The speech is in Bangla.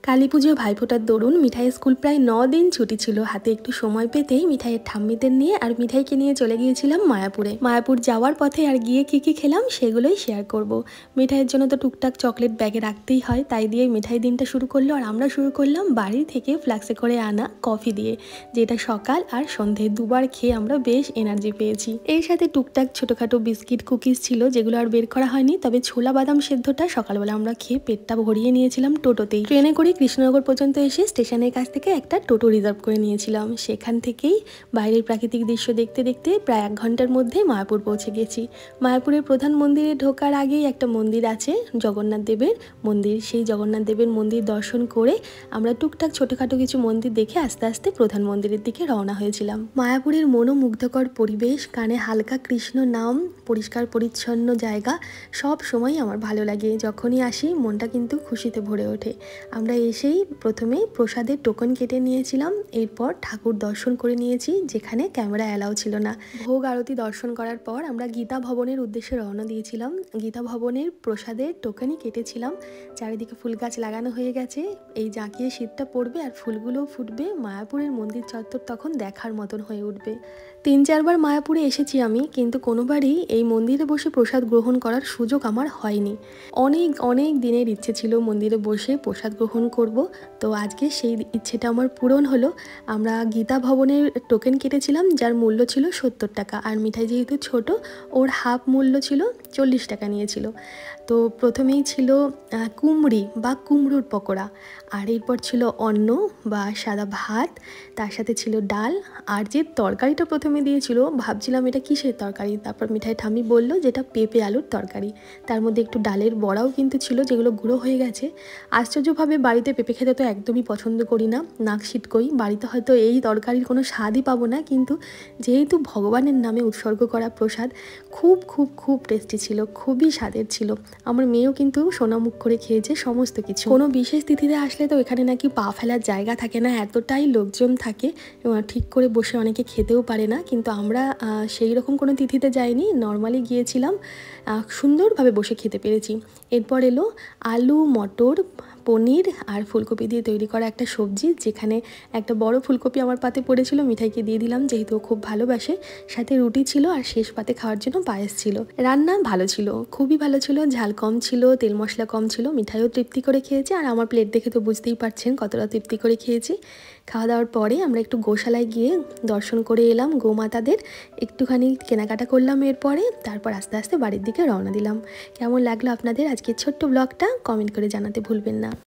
কালী পুজো ভাইফোঁটার দরুন মিঠাইয়ের স্কুল প্রায় 9 দিন ছুটি ছিল। হাতে একটু সময় পেতেই মিঠাইয়ের ঠাম্মিদের নিয়ে আর মিঠাইকে নিয়ে চলে গিয়েছিলাম মায়াপুরে। মায়াপুর যাওয়ার পথে আর গিয়ে কি খেলাম সেগুলোই শেয়ার করব। মিঠাইয়ের জন্য তো টুকটাক চকলেট ব্যাগে রাখতেই হয়, তাই দিয়ে মিঠাই দিনটা শুরু করলো। আর আমরা শুরু করলাম বাড়ি থেকে ফ্লাক্সে করে আনা কফি দিয়ে, যেটা সকাল আর সন্ধে দুবার খেয়ে আমরা বেশ এনার্জি পেয়েছি। এর সাথে টুকটাক ছোটোখাটো বিস্কিট কুকিজ ছিল, যেগুলো আর বের করা হয়নি। তবে ছোলা বাদাম সেদ্ধটা সকালবেলা আমরা খেয়ে পেটটা ভরিয়ে নিয়েছিলাম টোটোতেই। ট্রেনে করে কৃষ্ণনগর পর্যন্ত এসে স্টেশনের কাছ থেকে একটা টোটো রিজার্ভ করে নিয়েছিলাম। সেখান থেকেই বাইরের প্রাকৃতিক দৃশ্য দেখতে দেখতে প্রায় 1 ঘন্টার মধ্যে মায়াপুর পৌঁছে গেছি। মায়াপুরের প্রধান মন্দিরে ঢোকার আগেই একটা মন্দির আছে, জগন্নাথ দেবের মন্দির। সেই জগন্নাথ দেবের মন্দির দর্শন করে আমরা টুকটাক ছোটোখাটো কিছু মন্দির দেখে আস্তে আস্তে প্রধান মন্দিরের দিকে রওনা হয়েছিলাম। মায়াপুরের মনোমুগ্ধকর পরিবেশ, কানে হালকা কৃষ্ণ নাম, পরিষ্কার পরিচ্ছন্ন জায়গা, সব সময় আমার ভালো লাগে। যখনই আসি মনটা কিন্তু খুশিতে ভরে ওঠে। আমরা এসেই প্রথমে প্রসাদের টোকন কেটে নিয়েছিলাম, এরপর ঠাকুর দর্শন করে নিয়েছি, যেখানে ক্যামেরা অ্যালাউ ছিল না। ভোগ আরতি দর্শন করার পর আমরা গীতা ভবনের উদ্দেশ্যে রওনা দিয়েছিলাম। গীতা ভবনের প্রসাদের টোকনই কেটেছিলাম। চারিদিকে ফুল গাছ লাগানো হয়ে গেছে, এই জাঁকিয়ে শীতটা পড়বে আর ফুলগুলোও ফুটবে। মায়াপুরের মন্দির চত্বর তখন দেখার মতন হয়ে উঠবে। 3-4 বার মায়াপুরে এসেছি আমি, কিন্তু কোনোবারই এই মন্দিরে বসে প্রসাদ গ্রহণ করার সুযোগ আমার হয়নি। অনেক দিনের ইচ্ছে ছিল মন্দিরে বসে প্রসাদ গ্রহণ করব, তো আজকে সেই ইচ্ছেটা আমার পূরণ হলো। আমরা গীতা ভবনের টোকেন কেটেছিলাম, যার মূল্য ছিল 70 টাকা। আর মিঠাই যেহেতু ছোট, ওর হাফ মূল্য ছিল 40 টাকা নিয়েছিল। তো প্রথমেই ছিল কুমড়ি বা কুমড়োর পকোড়া, আর এরপর ছিল অন্ন বা সাদা ভাত, তার সাথে ছিল ডাল। আর যে তরকারিটা প্রথমে দিয়েছিল, ভাবছিলাম এটা কিসের তরকারি, তারপর মিঠাই ঠাম্মি বলল যেটা পেঁপে আলুর তরকারি। তার মধ্যে একটু ডালের বড়াও কিন্তু ছিল, যেগুলো গুঁড়ো হয়ে গেছে। আশ্চর্যভাবে বাড়িতে পেঁপে খেতে তো একদমই পছন্দ করি না, নাক ছিটকই। বাড়িতে হয়তো এই তরকারির কোনো স্বাদই পাবো না, কিন্তু যেহেতু ভগবানের নামে উৎসর্গ করা প্রসাদ, খুব টেস্টি ছিল, খুবই স্বাদের ছিল। আমার মেয়েও কিন্তু সোনামুখ করে খেয়েছে সমস্ত কিছু। কোনো বিশেষ তিথিতে আসলে তো এখানে নাকি পা ফেলার জায়গা থাকে না, এতটাই লোকজন থাকে, ঠিক করে বসে অনেকে খেতেও পারে না। কিন্তু আমরা সেই রকম কোনো তিথিতে যাইনি, নর্মালি গিয়েছিলাম, সুন্দরভাবে বসে খেতে পেরেছি। এরপর এলো আলু, মটর, পনির আর ফুলকপি দিয়ে তৈরি করা একটা সবজি, যেখানে একটা বড় ফুলকপি আমার পাতে পড়েছিল, মিঠাইকে দিয়ে দিলাম যেহেতু ও খুব ভালোবাসে। সাথে রুটি ছিল আর শেষ পাতে খাওয়ার জন্য পায়েস ছিল। রান্না ভালো ছিল, খুবই ভালো ছিল, ঝাল কম ছিল, তেল মশলা কম ছিল। মিঠাইও তৃপ্তি করে খেয়েছে, আর আমার প্লেট দেখে তো বুঝতেই পারছেন কতটা তৃপ্তি করে খেয়েছি। খাওয়া দাওয়ার পরে আমরা একটু গোশালায় গিয়ে দর্শন করে এলাম, গোমাতাদের একটুখানি কেনাকাটা করলাম। এরপরে তারপর আস্তে আস্তে বাড়ির দিকে রওনা দিলাম। কেমন লাগলো আপনাদের আজকের ছোট্ট ব্লগটা কমেন্ট করে জানাতে ভুলবেন না।